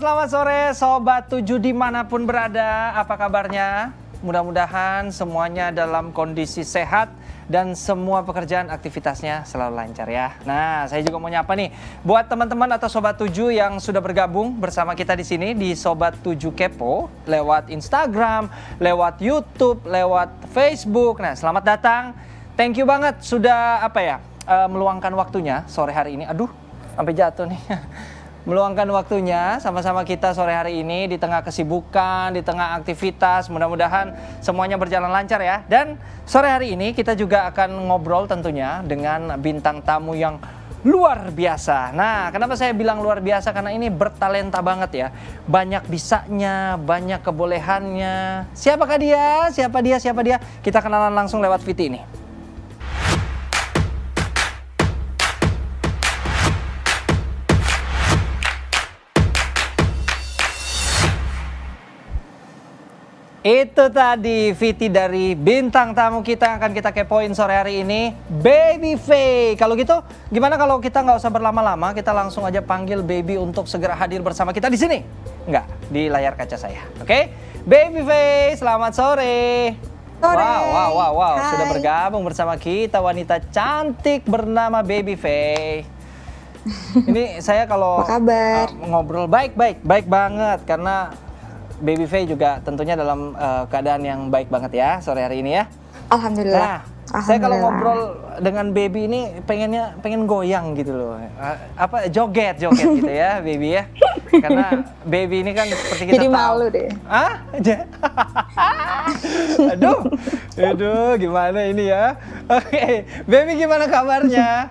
selamat sore Sobat 7 dimanapun berada. Apa kabarnya? Mudah-mudahan semuanya dalam kondisi sehat dan semua pekerjaan aktivitasnya selalu lancar ya. Nah, saya juga mau nyapa nih buat teman-teman atau Sobat 7 yang sudah bergabung bersama kita di sini di Sobat 7 Kepo lewat Instagram, lewat YouTube, lewat Facebook. Nah, selamat datang. Thank you banget sudah meluangkan waktunya sore hari ini. Aduh, sampai jatuh nih. Meluangkan waktunya sama-sama kita sore hari ini di tengah kesibukan, di tengah aktivitas. Mudah-mudahan semuanya berjalan lancar ya. Dan sore hari ini kita juga akan ngobrol tentunya dengan bintang tamu yang luar biasa. Nah, kenapa saya bilang luar biasa? Karena ini bertalenta banget ya. Banyak bisanya, banyak kebolehannya. Siapakah dia? Siapa dia? Kita kenalan langsung lewat VT ini. Itu tadi VT dari bintang tamu kita yang akan kita kepoin sore hari ini, Baby Faye. Kalau gitu, gimana kalau kita nggak usah berlama-lama, kita langsung aja panggil Baby untuk segera hadir bersama kita di sini? Nggak, di layar kaca saya. Oke? Baby Faye, selamat sore. Sore. Wow. Hai. Sudah bergabung bersama kita wanita cantik bernama Baby Faye. Ini saya kalau Apa kabar? ngobrol baik banget karena Baby Faye juga tentunya dalam keadaan yang baik banget ya sore hari ini ya. Alhamdulillah. Nah, saya kalau ngobrol dengan Baby ini pengen goyang gitu loh. Joget gitu ya, Baby ya. Karena Baby ini kan seperti kita Jadi tahu. malu deh. Aduh, gimana ini ya? Oke, Baby gimana kabarnya?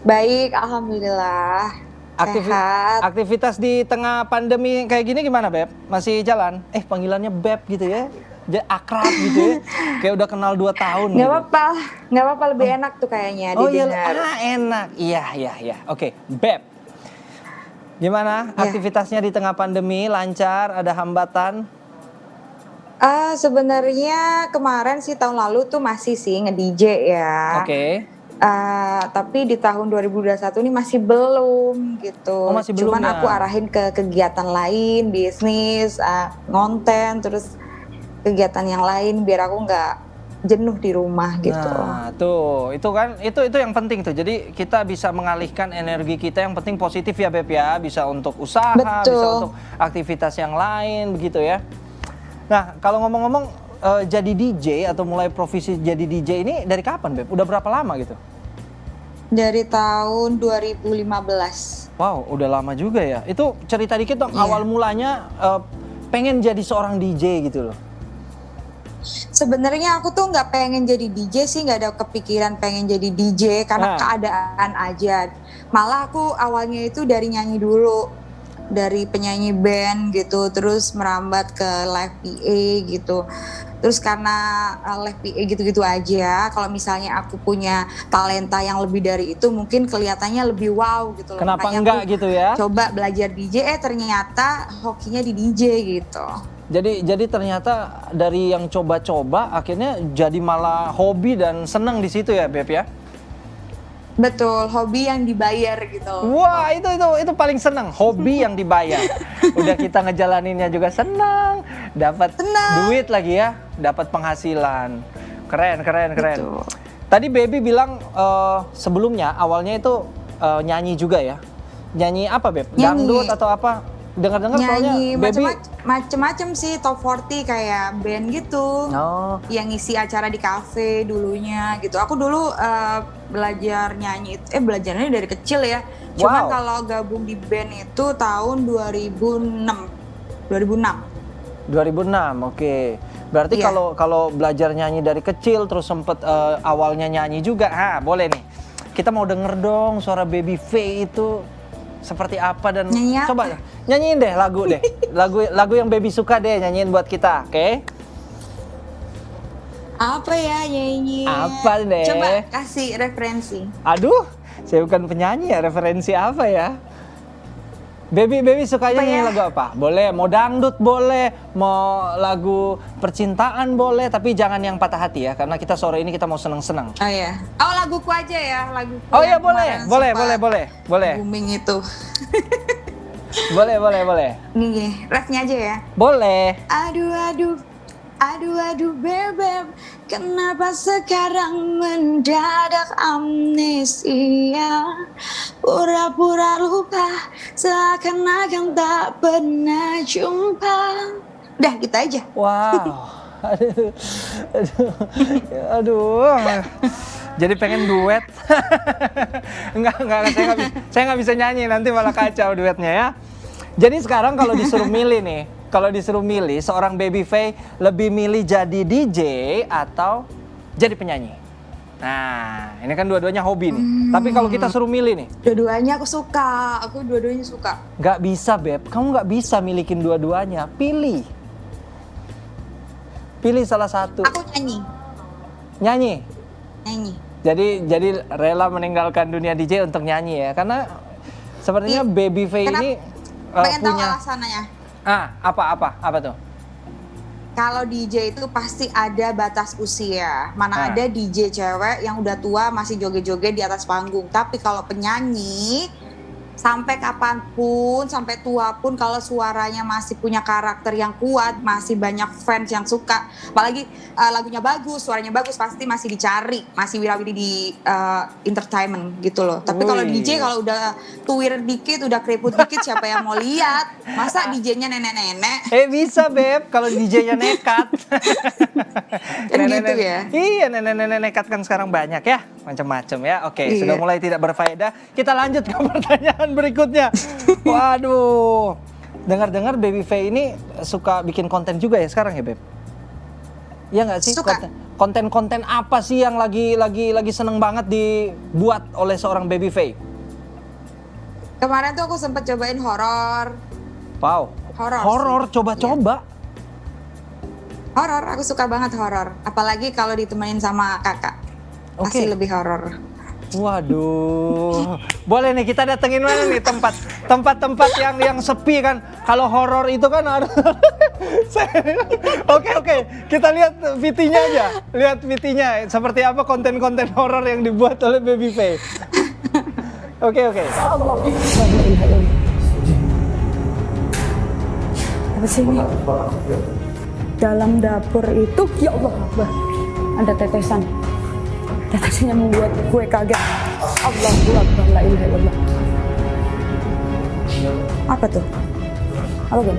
Baik, alhamdulillah. Sehat. Aktivitas di tengah pandemi kayak gini gimana, Beb? Masih jalan? Panggilannya Beb gitu ya. Akrab gitu ya. Kayak udah kenal 2 tahun Nggak gitu. apa-apa, lebih enak tuh kayaknya didengar. Enak. Iya. Oke, Beb. Gimana Ya. aktivitasnya di tengah pandemi? Lancar? Ada hambatan? Sebenarnya kemarin sih tahun lalu tuh masih sih nge-DJ ya. Oke. Tapi di tahun 2021 ini masih belum gitu. Masih belum Cuman ya? aku arahin ke kegiatan lain, bisnis, konten, terus kegiatan yang lain biar aku nggak jenuh di rumah gitu. Nah, tuh, itu yang penting tuh. Jadi kita bisa mengalihkan energi kita yang penting positif ya, Beb ya. Bisa untuk usaha, Betul. bisa untuk aktivitas yang lain begitu ya. Nah, kalau ngomong-ngomong jadi DJ atau mulai profesi jadi DJ ini dari kapan, Beb? Udah berapa lama gitu? Dari tahun 2015. Wow, udah lama juga ya. Itu cerita dikit dong, Iya. awal mulanya pengen jadi seorang DJ gitu loh. Sebenarnya aku tuh nggak pengen jadi DJ sih, nggak ada kepikiran pengen jadi DJ karena keadaan aja. Malah aku awalnya itu dari nyanyi dulu, dari penyanyi band gitu, terus merambat ke live PA gitu. Terus karena live PA gitu-gitu aja, kalau misalnya aku punya talenta yang lebih dari itu mungkin kelihatannya lebih wow gitu loh. Kenapa Makanya enggak aku gitu ya? coba belajar DJ, ternyata hokinya di DJ gitu. Jadi ternyata dari yang coba-coba akhirnya jadi malah hobi dan seneng di situ ya, Beb ya? Betul, hobi yang dibayar gitu. Wah, itu paling seneng, hobi yang dibayar. Udah kita ngejalaninnya juga senang, dapat duit lagi ya, dapat penghasilan. Keren. Betul. Tadi Baby bilang sebelumnya awalnya itu nyanyi juga ya. Nyanyi apa, Beb? Nyanyi. Dangdut atau apa? Dengar-dengar soalnya Nyanyi Baby macem-macem sih, top 40 kayak band gitu. Oh, Yang ngisi acara di kafe dulunya gitu. Aku dulu belajar nyanyi, belajarnya dari kecil ya. Cuman Wow. kalau gabung di band itu tahun 2006. 2006, oke. Berarti Iya. kalau belajar nyanyi dari kecil terus sempet awalnya nyanyi juga, boleh nih. Kita mau denger dong suara Baby Faye itu seperti apa dan Nyanyi apa? coba nyanyiin deh lagu deh. lagu yang Baby suka deh nyanyiin buat kita, oke? Apa ya nyanyi? Apa deh? Coba kasih referensi. Aduh, saya bukan penyanyi ya, referensi apa ya? Baby sukanya Apa nyanyi ya? lagu apa? Boleh, mau dangdut boleh, mau lagu percintaan boleh, tapi jangan yang patah hati ya, karena kita sore ini kita mau seneng-seneng. Oh ya. Oh, laguku aja ya, laguku. Oh iya yang boleh, kemarin sempat boleh. booming itu. Boleh, boleh, boleh. Nih, refnya aja ya. Boleh. Aduh, aduh, aduh, aduh, bebek, kenapa sekarang mendadak amnesia? Pura-pura lupa, seakan-akan tak pernah jumpa. Udah, gitu aja. Wow. Aduh. Aduh. Aduh. Jadi pengen duet. Enggak, saya nggak bisa nyanyi, nanti malah kacau duetnya ya. Jadi sekarang kalau disuruh milih nih, kalau disuruh milih seorang Baby Faye lebih milih jadi DJ atau jadi penyanyi? Nah, ini kan dua-duanya hobi nih. Tapi kalau kita suruh milih nih, Dua-duanya aku suka, aku dua-duanya suka. nggak bisa Beb, kamu nggak bisa milikin dua-duanya. Pilih salah satu. Aku nyanyi, Nyanyi. nyanyi. Jadi rela meninggalkan dunia DJ untuk nyanyi ya, karena sepertinya Baby Faye Kenapa? ini Pengen tahu punya alasannya? apa tuh? Kalau DJ itu pasti ada batas usia. Mana ada DJ cewek yang udah tua masih joget-joget di atas panggung. Tapi kalau penyanyi sampai kapanpun, sampai tua pun kalau suaranya masih punya karakter yang kuat, masih banyak fans yang suka. Apalagi lagunya bagus, suaranya bagus, pasti masih dicari, masih wirawiri di entertainment gitu loh. Tapi kalau DJ kalau udah tuir dikit, udah keriput dikit, siapa yang mau lihat? Masa DJ-nya nenek-nenek? Bisa Beb, kalau DJ-nya nekat. Kan gitu ya? Iya, nenek-nenek nekat kan sekarang banyak ya, macam-macam ya. Oke, Iya. sudah mulai tidak berfaedah. Kita lanjut ke pertanyaan berikutnya. Waduh, dengar-dengar Baby Faye ini suka bikin konten juga ya sekarang ya Beb? Iya nggak sih? Suka. Konten-konten apa sih yang lagi seneng banget dibuat oleh seorang Baby Faye? Kemarin tuh aku sempet cobain horor. Wow, horor coba-coba. Horor, aku suka banget horor. Apalagi kalau ditemenin sama kakak. Pasti Oke. lebih horor. Waduh, boleh nih kita datengin mana nih tempat-tempat yang sepi kan. Kalau horor itu kan harus. Oke, kita lihat VT-nya aja. Lihat VT-nya seperti apa konten-konten horor yang dibuat oleh Baby Faye. Oke. Apa sih ini? Dalam dapur itu, ya Allah, Akbar, ada tetesan. Tetesannya membuat gue kaget. Allahu Akbar, la ilaha illallah. Apa tuh? Apa bang?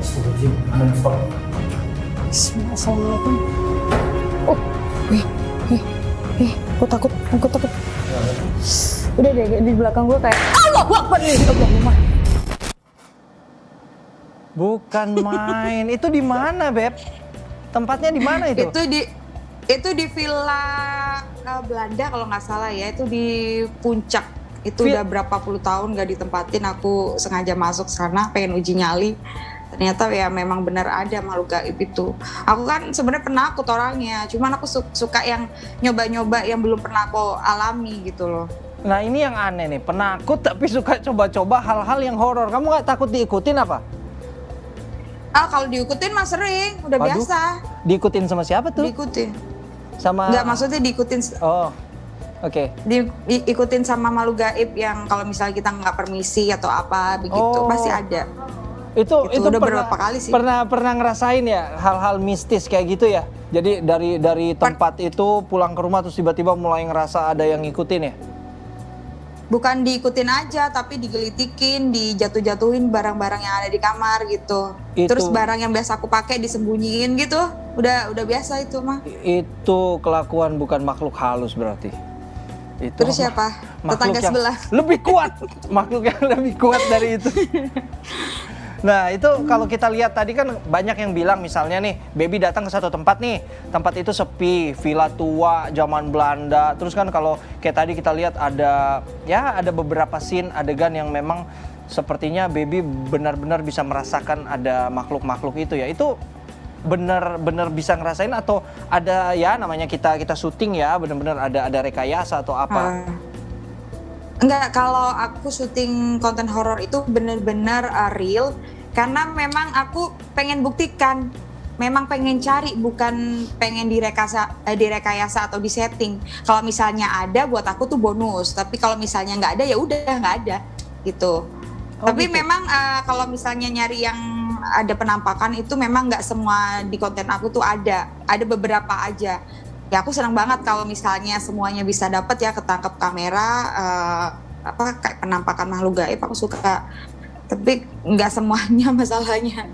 Assalamualaikum. Oh, aku takut. Udah deh, di belakang gue kayak Allahu Akbar, Allahumma. Bukan main. Itu di mana, Beb? Tempatnya di mana itu? Itu di Villa Belanda kalau nggak salah ya, itu di Puncak. Itu udah berapa puluh tahun nggak ditempatin, aku sengaja masuk sana pengen uji nyali. Ternyata ya memang benar ada makhluk gaib itu. Aku kan sebenarnya penakut orangnya, cuman aku suka yang nyoba-nyoba yang belum pernah aku alami gitu loh. Nah ini yang aneh nih, penakut tapi suka coba-coba hal-hal yang horor. Kamu nggak takut diikutin apa? Kalau diikutin mah sering, udah Waduh, biasa. Diikutin sama siapa tuh? Diikutin. Sama. Nggak, maksudnya diikutin. Oh, oke. Diikutin sama makhluk gaib yang kalau misalnya kita nggak permisi atau apa begitu, pasti ada. Itu udah pernah, berapa kali sih? Pernah ngerasain ya hal-hal mistis kayak gitu ya? Jadi dari tempat itu pulang ke rumah terus tiba-tiba mulai ngerasa ada yang ngikutin ya? Bukan diikutin aja, tapi digelitikin, dijatuh-jatuhin barang-barang yang ada di kamar gitu. Terus barang yang biasa aku pakai disembunyiin gitu. Udah biasa itu mah. Itu kelakuan bukan makhluk halus berarti. Itu Terus siapa? Tetangga yang sebelah. Lebih kuat. Makhluk yang lebih kuat dari itu. Nah itu kalau kita lihat tadi kan banyak yang bilang misalnya nih Baby datang ke satu tempat nih, tempat itu sepi, villa tua zaman Belanda. Terus kan kalau kayak tadi kita lihat ada beberapa scene adegan yang memang sepertinya Baby benar-benar bisa merasakan ada makhluk-makhluk itu ya. Itu benar-benar bisa ngerasain atau ada ya namanya kita syuting ya benar-benar ada rekayasa atau apa? Enggak, kalau aku syuting konten horor itu benar-benar real karena memang aku pengen buktikan, memang pengen cari, bukan pengen direkayasa atau disetting. Kalau misalnya ada buat aku tuh bonus, tapi kalau misalnya nggak ada ya udah nggak ada gitu. Oh, Tapi gitu. memang kalau misalnya nyari yang ada penampakan itu memang nggak semua di konten aku tuh ada beberapa aja. Ya aku senang banget kalau misalnya semuanya bisa dapat ya, ketangkep kamera, apa kayak penampakan makhluk gaib aku suka. Tapi nggak semuanya masalahnya.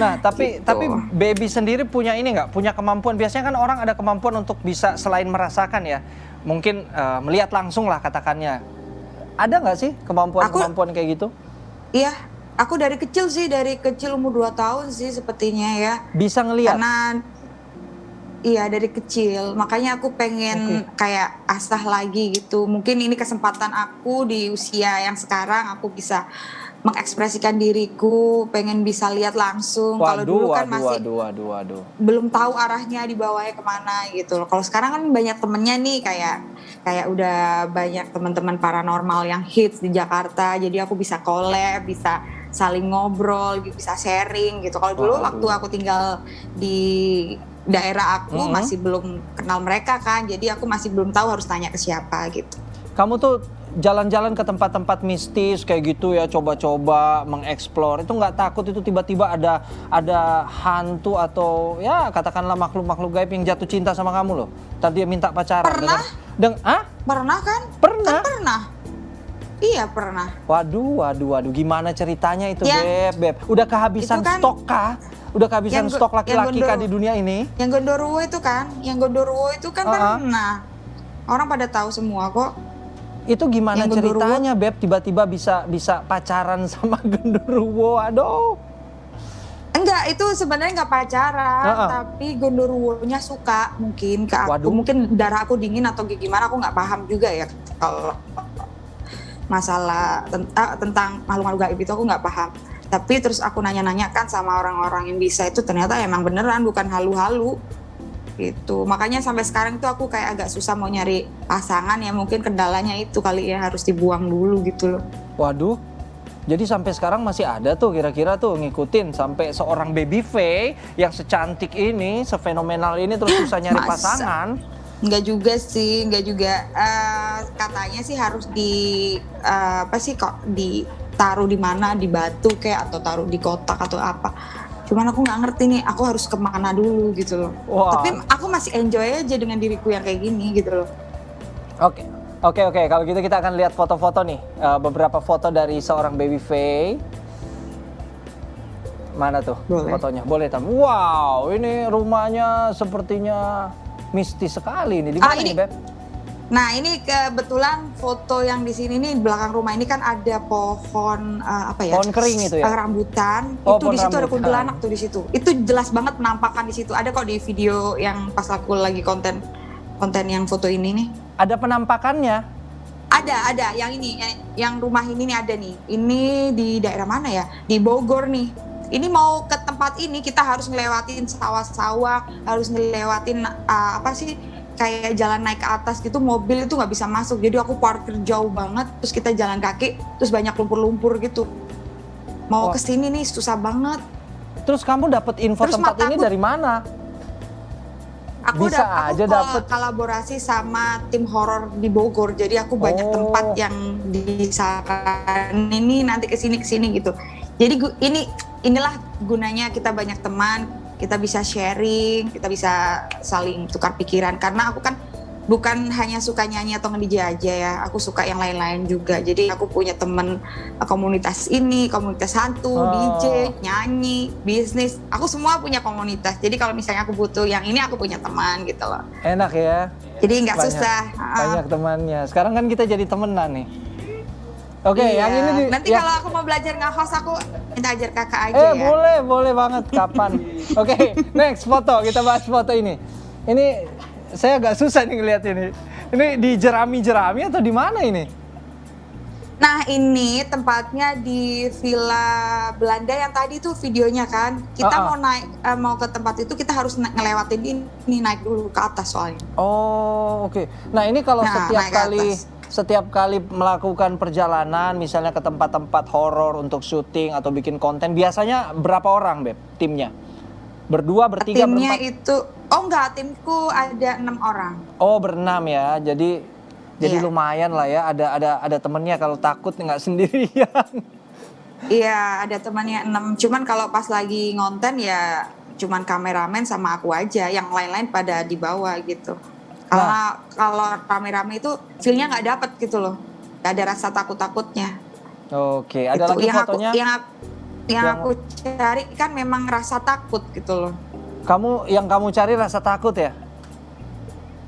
Nah, tapi Gitu. baby sendiri punya ini nggak? Punya kemampuan? Biasanya kan orang ada kemampuan untuk bisa selain merasakan ya, mungkin melihat langsung lah katakannya. Ada nggak sih kemampuan kayak gitu? Iya, aku dari kecil umur 2 tahun sih sepertinya ya. Bisa ngelihat? Karena iya dari kecil, makanya aku pengen kayak asah lagi gitu. Mungkin ini kesempatan aku di usia yang sekarang aku bisa mengekspresikan diriku, pengen bisa lihat langsung. Kalau dulu kan masih waduh. belum tahu arahnya dibawanya kemana gitu loh. Kalau sekarang kan banyak temennya nih, kayak udah banyak teman-teman paranormal yang hits di Jakarta. Jadi aku bisa collab, bisa saling ngobrol, bisa sharing gitu. Kalau dulu waktu aku tinggal di daerah aku masih belum kenal mereka kan. Jadi aku masih belum tahu harus tanya ke siapa gitu. Kamu tuh jalan-jalan ke tempat-tempat mistis kayak gitu ya, coba-coba mengeksplor, itu nggak takut itu tiba-tiba ada hantu atau ya katakanlah makhluk-makhluk gaib yang jatuh cinta sama kamu loh, tadi dia minta pacaran? Pernah? Pernah kan? Pernah? Kan pernah. Iya pernah. Waduh, gimana ceritanya itu, Ya, Beb? Udah kehabisan itu kan stok kah? Udah kehabisan stok laki-laki kah di dunia ini? Yang Gondoruo itu kan, pernah. Orang pada tahu semua kok. Itu gimana Yang Gondoruo? ceritanya, Beb? Tiba-tiba bisa pacaran sama Gondoruo, aduh. Enggak, itu sebenarnya nggak pacaran, tapi Gondoruonya suka mungkin ke aku. Waduh. Mungkin darah aku dingin atau gimana, aku nggak paham juga ya kalau masalah tentang makhluk-makhluk gaib itu aku nggak paham. Tapi terus aku nanya-nanyakan sama orang-orang yang bisa itu, ternyata emang beneran, bukan halu-halu gitu. Makanya sampai sekarang tuh aku kayak agak susah mau nyari pasangan ya, mungkin kendalanya itu kali ya, harus dibuang dulu gitu loh. Waduh, jadi sampai sekarang masih ada tuh kira-kira tuh ngikutin sampai seorang Baby Faye yang secantik ini, sefenomenal ini terus susah nyari Masa? pasangan. Enggak juga sih, enggak juga. Katanya sih harus ditaruh di mana, di batu kayak, atau taruh di kotak atau apa. Cuman aku nggak ngerti nih, aku harus kemana dulu gitu loh. Wah. Tapi aku masih enjoy aja dengan diriku yang kayak gini gitu loh. Oke. Kalau gitu kita akan lihat foto-foto nih, beberapa foto dari seorang Baby Faye. Mana tuh Boleh. fotonya? Boleh Tam. Wow, ini rumahnya sepertinya mistis sekali nih. Di mana ini. nih, Beb? Nah ini kebetulan foto yang di sini nih, belakang rumah ini kan ada pohon Pohon kering itu ya? Rambutan. Oh, Itu pohon di situ ada rambutan. kuntilanak tuh di situ. Itu jelas banget penampakan di situ. Ada kok di video yang pas aku lagi konten yang foto ini nih. Ada penampakannya. Ada yang ini, yang rumah ini nih ada nih. Ini di daerah mana ya? Di Bogor nih. Ini mau ke tempat ini kita harus ngelewatin sawah-sawah, harus ngelewatin kayak jalan naik ke atas gitu, mobil itu nggak bisa masuk. Jadi aku parkir jauh banget, terus kita jalan kaki, terus banyak lumpur-lumpur gitu. Mau ke sini nih susah banget. Terus kamu dapat info Terus tempat ini mataku- dari mana? Aku Bisa aja dapet. kolaborasi sama tim horor di Bogor. Jadi aku banyak Oh. tempat yang disaran ini nanti kesini gitu. Jadi inilah gunanya kita banyak teman, kita bisa sharing, kita bisa saling tukar pikiran. Karena aku kan bukan hanya suka nyanyi atau nge-DJ aja ya, aku suka yang lain-lain juga. Jadi aku punya temen komunitas ini, komunitas hantu, DJ, nyanyi, bisnis. Aku semua punya komunitas. Jadi kalau misalnya aku butuh yang ini, aku punya teman gitu loh. Enak ya. Jadi nggak Banyak- susah. Banyak temannya. Sekarang kan kita jadi temenan nih. Oke, Iya. yang ini Nanti ya. kalau aku mau belajar nge-host, aku minta ajar kakak aja ya. Boleh banget. Kapan? Oke, next foto. Kita bahas foto ini. Ini saya agak susah nih ngeliat ini. Ini di jerami-jerami atau di mana ini? Nah ini tempatnya di Villa Belanda yang tadi tuh videonya kan. Kita mau ke tempat itu kita harus ngelewatin ini, naik dulu ke atas soalnya. Oh, oke. Nah, ini kalau Nah, naik ke atas. setiap kali melakukan perjalanan misalnya ke tempat-tempat horor untuk syuting atau bikin konten, biasanya berapa orang, Beb, timnya? Berdua, bertiga, Timnya berempat? itu, timku ada 6 orang. Oh, berenam ya. Jadi Iya. lumayan lah ya, ada temennya kalau takut nggak sendirian. Iya, ada temannya 6. Cuman kalau pas lagi ngonten ya cuman kameramen sama aku aja, yang lain-lain pada di bawah gitu. Karena kalau rame-rame itu feel-nya nggak dapet gitu loh. Gak ada rasa takut-takutnya. Oke, ada Itu lagi fotonya. Yang aku cari kan memang rasa takut gitu loh. Yang kamu cari rasa takut ya?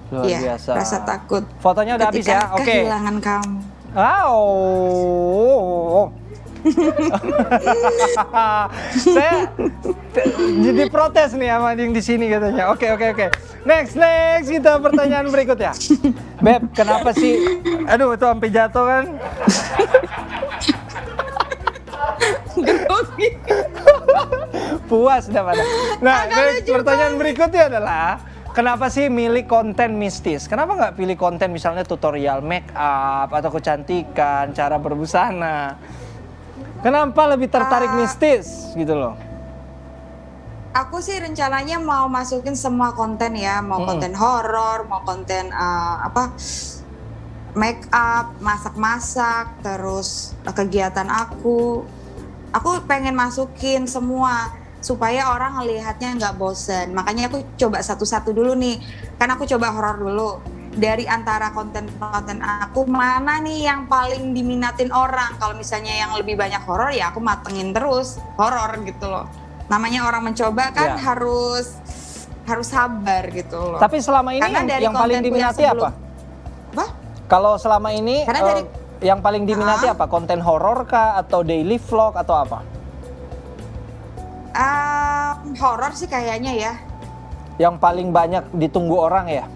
Luar Iya, biasa. rasa takut. Fotonya udah habis ya? Ketika Oke. kehilangan kamu. Oh. Saya jadi protes nih sama yang di sini katanya. Oke. Next kita pertanyaan berikutnya. Beb, kenapa sih? Aduh, itu sampai jatuh kan? Puas udah pada. Nah, next pertanyaan berikutnya adalah kenapa sih milih konten mistis? Kenapa nggak pilih konten misalnya tutorial make up atau kecantikan, cara berbusana? Kenapa lebih tertarik mistis gitu loh? Aku sih rencananya mau masukin semua konten ya, mau konten horor, mau konten make up, masak-masak, terus kegiatan aku. Aku pengen masukin semua supaya orang ngelihatnya nggak bosen. Makanya aku coba satu-satu dulu nih. Kan aku coba horor dulu. Dari antara konten-konten aku, mana nih yang paling diminatin orang? Kalau misalnya yang lebih banyak horor ya aku matengin terus horor gitu loh. Namanya orang mencoba kan harus sabar gitu loh. Tapi selama ini yang paling diminati apa? Kalau selama ini yang paling diminati apa? Konten horor kah atau daily vlog atau apa? Horor sih kayaknya ya. Yang paling banyak ditunggu orang ya?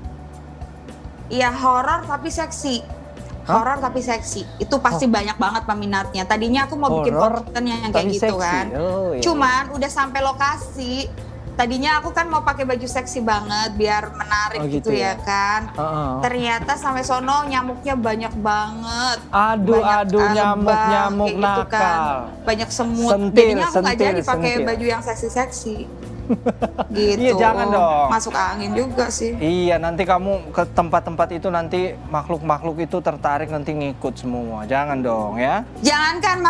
Iya, horor tapi seksi. Horor tapi seksi. Itu pasti banyak banget peminatnya. Tadinya aku mau bikin konten yang kayak gitu seksi. Kan. Cuman udah sampai lokasi. Tadinya aku kan mau pakai baju seksi banget biar menarik gitu ya kan. Ternyata sampai sono nyamuknya banyak banget. Aduh, nyamuk gitu nakal. Kan. Banyak semut. Jadinya aku nggak jadi pakai baju yang seksi-seksi. Gitu. Iya, jangan dong. Masuk angin juga sih. Iya, nanti kamu ke tempat-tempat itu nanti makhluk-makhluk itu tertarik nanti ngikut semua. Jangan dong ya. Jangankan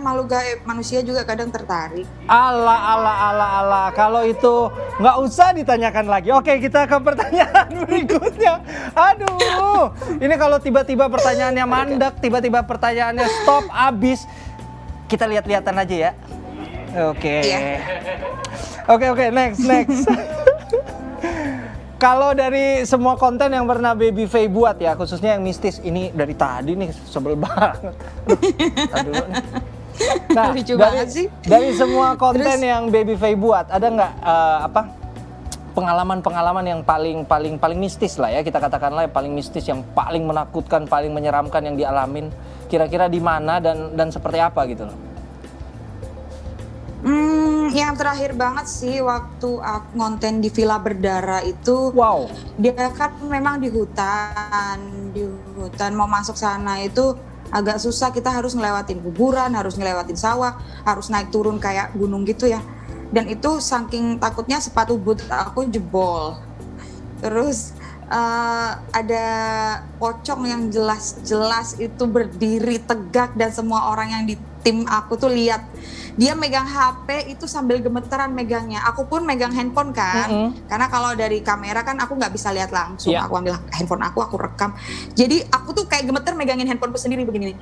makhluk gaib, manusia juga kadang tertarik. Allah. Kalau itu nggak usah ditanyakan lagi. Oke, kita ke pertanyaan berikutnya. Aduh, ini kalau tiba-tiba pertanyaannya mandek, tiba-tiba pertanyaannya stop, abis. Kita lihat-lihatan aja ya. Oke. Iya. Oke, next. Kalau dari semua konten yang pernah Baby Faye buat ya, khususnya yang mistis, ini dari tadi nih sebel banget. Aduh. Nah, dari semua konten yang Baby Faye buat, ada nggak pengalaman-pengalaman yang paling mistis lah ya, kita katakanlah yang paling mistis, yang paling menakutkan, paling menyeramkan yang dialamin, kira-kira di mana dan seperti apa gitu loh? Yang terakhir banget sih waktu aku ngonten di Villa Berdarah itu. Wow. Dia kan memang di hutan mau masuk sana itu agak susah, kita harus ngelewatin kuburan, harus ngelewatin sawah, harus naik turun kayak gunung gitu ya. Dan itu saking takutnya sepatu boot aku jebol. Terus ada pocong yang jelas-jelas itu berdiri tegak dan semua orang yang di tim aku tuh lihat dia megang HP itu sambil gemeteran megangnya. Aku pun megang handphone kan, karena kalau dari kamera kan aku nggak bisa lihat langsung. Aku ambil handphone aku rekam. Jadi aku tuh kayak gemeter megangin handphoneku sendiri begini.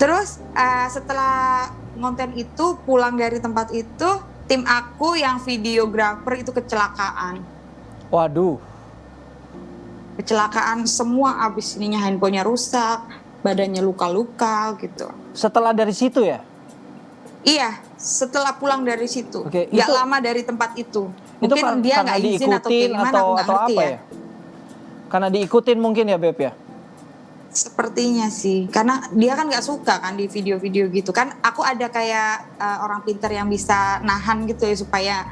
Terus setelah ngonten itu pulang dari tempat itu, tim aku yang videografer itu kecelakaan. Waduh. Kecelakaan semua, abis ininya handphonenya rusak, badannya luka-luka gitu. Setelah dari situ ya? Iya, setelah pulang dari situ. Nggak lama dari tempat itu. Mungkin itu dia nggak izin atau gimana, aku nggak ngerti ya. Karena diikutin mungkin ya Beb ya? Sepertinya sih, karena dia kan nggak suka kan di video-video gitu kan. Aku ada kayak orang pintar yang bisa nahan gitu ya supaya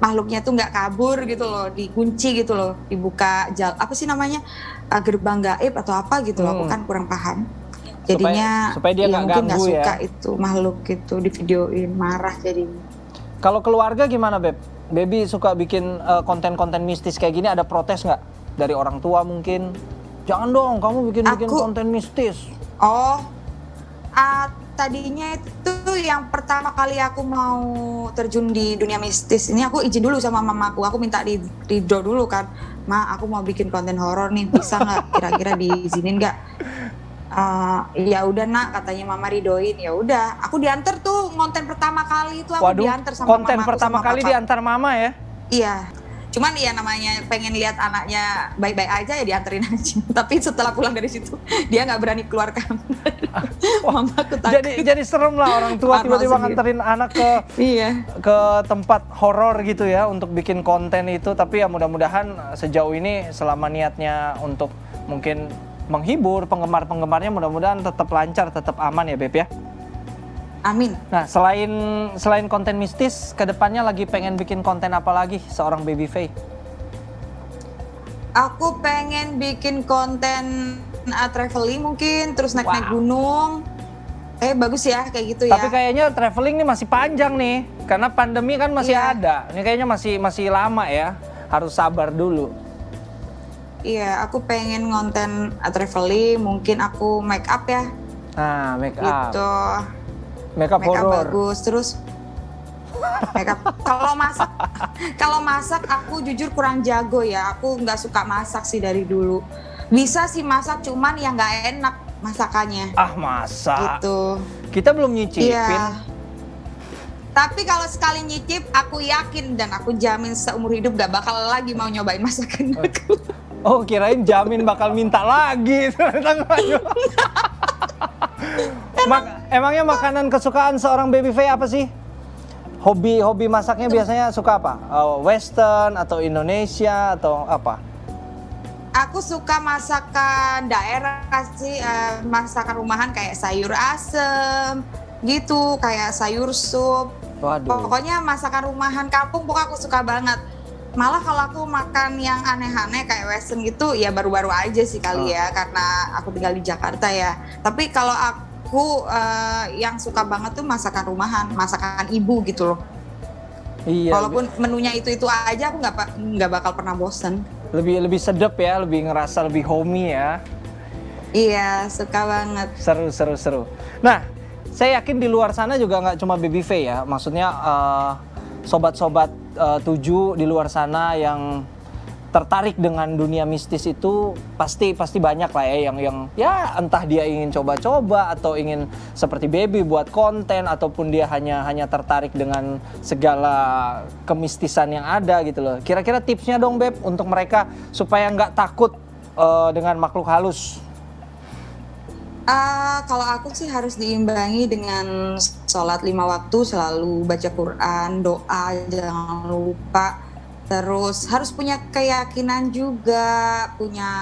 makhluknya tuh nggak kabur gitu loh, dikunci gitu loh, dibuka gerbang gaib atau apa gitu loh. Aku kan kurang paham. Jadinya supaya dia mungkin nggak suka ya. itu makhluk gitu di videoin, marah jadinya. Kalau keluarga gimana Beb? Baby suka bikin konten-konten mistis kayak gini, ada protes nggak dari orang tua mungkin? Jangan dong kamu bikin konten mistis. Tadinya itu tuh yang pertama kali aku mau terjun di dunia mistis ini, aku izin dulu sama mamaku. Aku minta ridho dulu kan, Ma, aku mau bikin konten horor nih, bisa nggak? Kira-kira diizinin nggak? Ya udah nak, katanya mama ridoin. Ya udah, aku diantar tuh konten pertama kali itu aku diantar sama konten mamaku, pertama sama kali papa. diantar mama ya? Iya. Cuman ya namanya pengen lihat anaknya baik-baik aja ya dianterin aja. Tapi setelah pulang dari situ dia nggak berani keluar kamar. Mamaku takut. Jadi serem lah orang tua tiba-tiba nganterin anak ke Iya. ke tempat horor gitu ya untuk bikin konten itu. Tapi ya mudah-mudahan sejauh ini selama niatnya untuk mungkin menghibur penggemar-penggemarnya, mudah-mudahan tetap lancar, tetap aman ya Beb ya. Amin. Nah, selain konten mistis, kedepannya lagi pengen bikin konten apa lagi seorang Baby Faye? Aku pengen bikin konten traveling mungkin, terus naik-naik gunung. Bagus ya kayak gitu ya. Tapi kayaknya traveling nih masih panjang nih, karena pandemi kan masih ada. Ini kayaknya masih lama ya, harus sabar dulu. Iya, aku pengen konten traveling, mungkin aku make up ya. Nah, make up. Gitu. Make up horor. Bagus, terus make up. Kalau masak aku jujur kurang jago ya. Aku nggak suka masak sih dari dulu. Bisa sih masak, cuman yang nggak enak masakannya. Masa? Gitu. Kita belum nyicipin. Iya. Tapi kalau sekali nyicip, aku yakin dan aku jamin seumur hidup gak bakal lagi mau nyobain masakan aku. Oh, kirain jamin bakal minta lagi. Emangnya makanan kesukaan seorang Baby Faye apa sih? Hobi masaknya biasanya suka apa? Western atau Indonesia atau apa? Aku suka masakan daerah sih, masakan rumahan kayak sayur asem, gitu, kayak sayur sup. Waduh. Pokoknya masakan rumahan kampung pokoknya aku suka banget. Malah kalau aku makan yang aneh-aneh kayak western gitu, ya baru-baru aja sih kali ya, karena aku tinggal di Jakarta ya. Tapi kalau aku yang suka banget tuh masakan rumahan, masakan ibu gitu loh. Iya. Walaupun menunya itu aja, aku nggak bakal pernah bosen. Lebih sedap ya, lebih ngerasa lebih homey ya. Iya, suka banget. Seru. Nah, saya yakin di luar sana juga nggak cuma Baby Faye ya. Maksudnya sobat-sobat 7 di luar sana yang tertarik dengan dunia mistis itu pasti banyak lah ya yang ya entah dia ingin coba-coba atau ingin seperti Baby buat konten, ataupun dia hanya tertarik dengan segala kemistisan yang ada gitu loh. Kira-kira tipsnya dong Beb untuk mereka supaya nggak takut dengan makhluk halus. Kalau aku sih harus diimbangi dengan sholat 5 waktu, selalu baca Quran, doa jangan lupa. Terus harus punya keyakinan juga, punya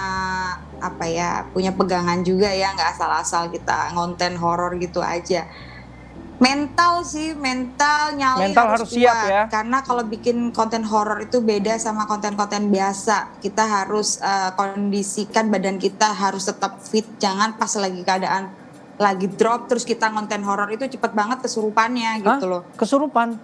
pegangan juga ya, nggak asal-asal kita ngonten horor gitu aja. Mental nyali harus siap kuat, ya. karena kalau bikin konten horor itu beda sama konten-konten biasa. Kita harus kondisikan badan kita harus tetap fit, jangan pas lagi keadaan lagi drop terus kita konten horor itu cepet banget kesurupannya gitu loh. Kesurupan?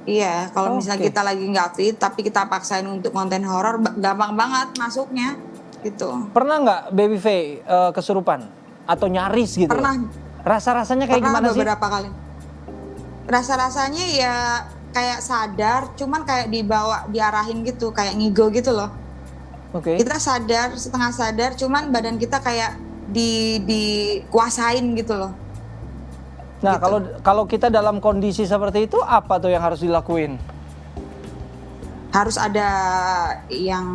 Iya, kalau misalnya kita lagi nggak fit tapi kita paksain untuk konten horor, gampang banget masuknya gitu. Pernah nggak Baby Faye kesurupan atau nyaris gitu? Pernah. Rasa-rasanya kayak gimana sih? Pernah beberapa kali. Rasa-rasanya ya kayak sadar, cuman kayak diarahin gitu, kayak ngigo gitu loh. Oke. Kita sadar, setengah sadar, cuman badan kita kayak dikuasain gitu loh. Nah, gitu. kalau kita dalam kondisi seperti itu, apa tuh yang harus dilakuin? Harus ada yang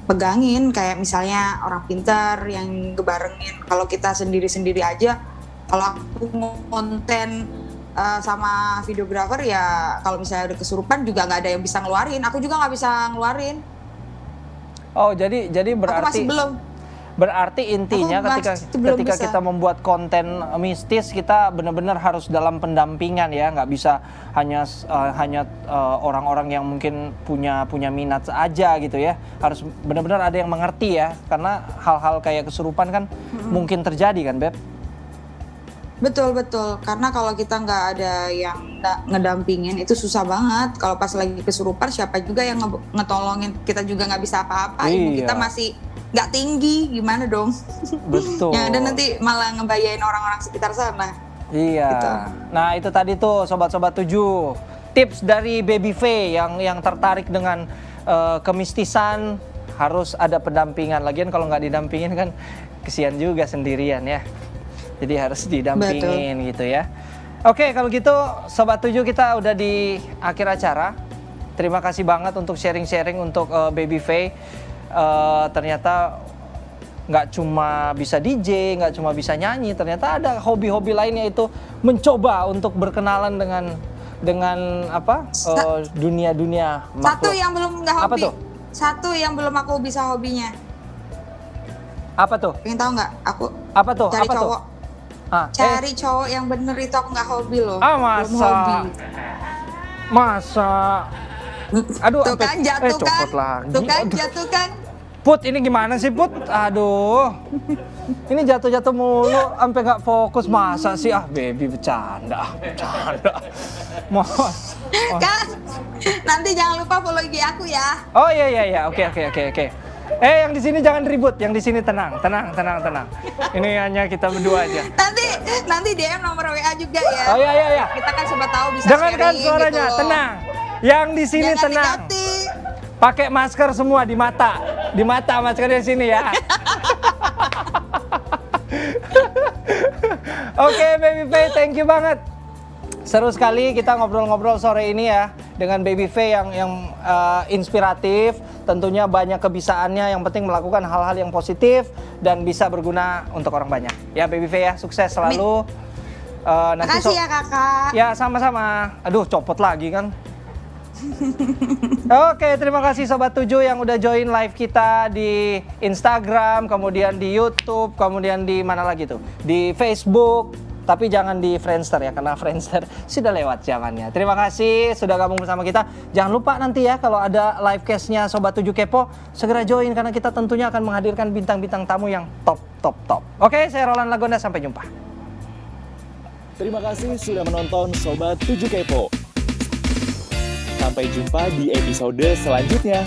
pegangin, kayak misalnya orang pintar yang ngebarengin. Kalau kita sendiri-sendiri aja, kalau aku konten sama videografer ya, kalau misalnya udah kesurupan juga nggak ada yang bisa ngeluarin. Aku juga nggak bisa ngeluarin. Oh, jadi berarti. Aku masih belum. Berarti intinya ketika kita membuat konten mistis, kita benar-benar harus dalam pendampingan ya, nggak bisa hanya orang-orang yang mungkin punya minat aja gitu ya. Harus benar-benar ada yang mengerti ya, karena hal-hal kayak kesurupan kan mungkin terjadi kan Beb? Betul, karena kalau kita nggak ada yang ngedampingin itu susah banget. Kalau pas lagi kesurupan siapa juga yang ngetolongin, kita juga nggak bisa apa-apa. Ilmu kita masih nggak tinggi, gimana dong? Betul. Yang ada nanti malah ngebayain orang-orang sekitar sana. Iya. Gitu. Nah itu tadi tuh sobat-sobat 7 tips dari Baby V yang tertarik dengan kemistisan, harus ada pendampingan. Lagian kalau nggak didampingin kan kesian juga sendirian ya. Jadi harus didampingin gitu ya. Oke kalau gitu sobat 7 kita udah di akhir acara. Terima kasih banget untuk sharing-sharing untuk Baby V. Ternyata nggak cuma bisa DJ, nggak cuma bisa nyanyi, ternyata ada hobi-hobi lainnya, itu mencoba untuk berkenalan dengan apa dunia-dunia makhluk. Satu yang belum nggak hobi. Apa tuh? Satu yang belum aku bisa hobinya. Apa tuh? Pengen tahu nggak? Aku Apa tuh? cari Apa tuh? cowok. Ah, Cari cowok yang bener itu aku nggak hobi loh. Belum masa? hobi. Masa? Aduh, Tuh kan jatuh kan? copot lagi. Tuh kan Aduh. jatuh kan? Put, ini gimana sih Put? Aduh, ini jatuh-jatuh mulu, sampai nggak fokus. Masa sih? Baby bercanda, Mas. Kan? Nanti jangan lupa follow IG aku ya. Oh iya, oke. Yang di sini jangan ribut, yang di sini tenang. Ini hanya kita berdua aja. Nanti DM nomor WA juga ya. Oh iya. Kita kan siapa tahu bisa Dengarkan sharing suaranya, gitu. tenang. Yang di sini Jangan tenang. diganti. Pakai masker semua di mata maskernya sini ya. Oke, Baby V, thank you banget. Seru sekali kita ngobrol-ngobrol sore ini ya dengan Baby V yang inspiratif. Tentunya banyak kebisaannya. Yang penting melakukan hal-hal yang positif dan bisa berguna untuk orang banyak. Ya, Baby V ya, sukses selalu. Makasih ya kakak. Ya, sama-sama. Aduh, copot lagi kan. Oke, terima kasih Sobat 7 yang udah join live kita di Instagram, kemudian di YouTube, kemudian di mana lagi tuh? Di Facebook. Tapi jangan di Friendster ya, karena Friendster sudah lewat zamannya. Terima kasih sudah gabung bersama kita. Jangan lupa nanti ya kalau ada live cast-nya Sobat 7 Kepo, segera join karena kita tentunya akan menghadirkan bintang-bintang tamu yang top. Oke, saya Roland Lagonda, sampai jumpa. Terima kasih sudah menonton Sobat 7 Kepo. Sampai jumpa di episode selanjutnya.